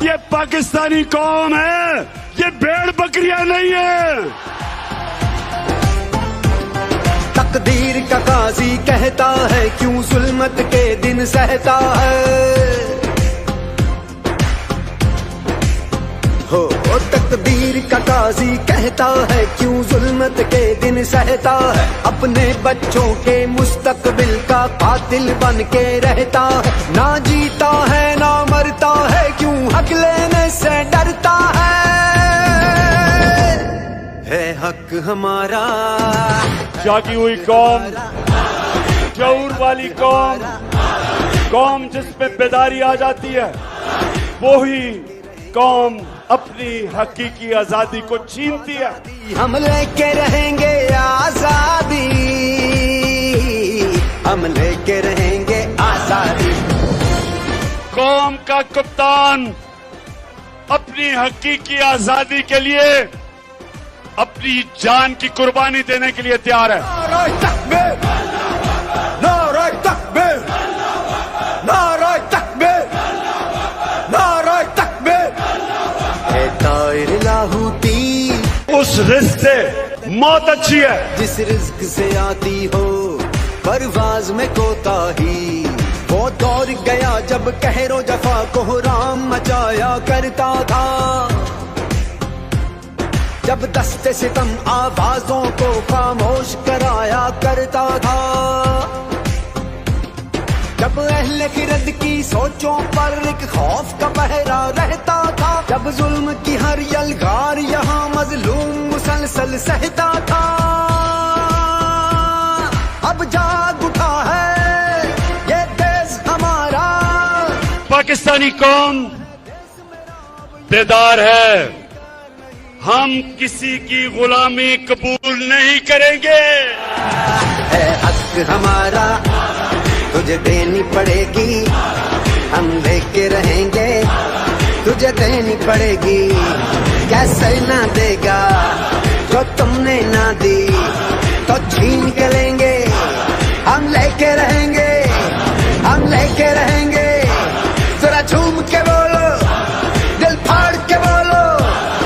ये पाकिस्तानी कौम है, ये भेड़ बकरियां नहीं है। तकदीर का काजी कहता है क्यों जुल्मत के दिन सहता है। हो तकदीर का काजी कहता है क्यों जुल्मत के दिन सहता है। अपने बच्चों के मुस्तकबिल का कातिल बन के रहता है। ना जीता है ना मरता है, क्यों हक लेने से डरता है हक हमारा। जागी हुई कौम, शऊर वाली कौम, कौम जिसपे बेदारी आ जाती है, वो ही कौम अपनी हकीकी आजादी को छीनती है। हम लेके रहेंगे आजादी, हम लेके रहेंगे आजादी। कौम का कप्तान अपनी हकीकी आजादी के लिए अपनी जान की कुर्बानी देने के लिए तैयार है। नारे तकबीर, नारे तकबीर, नारे तकबीर, नारे तकबीर। तायर लाहूती उस रिस्क से मौत अच्छी है जिस रिस्क से आती हो परवाज में कोताही। वो दौड़ गया जब कहरो जफा को राम मचाया करता था। जब दस्ते सितम आवाजों को खामोश कराया करता था। जब अहले खिरद की सोचों पर एक खौफ का पहरा रहता था। जब जुल्म की हर यलगार यहाँ मजलूम मुसलसल सहता था। अब जाग उठा है ये देश हमारा। पाकिस्तानी कौम बेदार है। हम किसी की गुलामी कबूल नहीं करेंगे। है हक हमारा, तुझे देनी पड़ेगी, हम लेके रहेंगे, तुझे देनी पड़ेगी। कैसे ना देगा जो तुमने ना दी, तो छीन के लेंगे। हम लेके रहेंगे, हम लेके रहेंगे। जरा झूम के बोलो, दिल फाड़ के बोलो,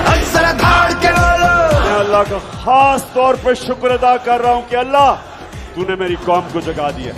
और जरा धाड़ के बोलो। मैं अल्लाह का खास तौर पर शुक्र अदा कर रहा हूं कि अल्लाह तूने मेरी कौम को जगा दिया।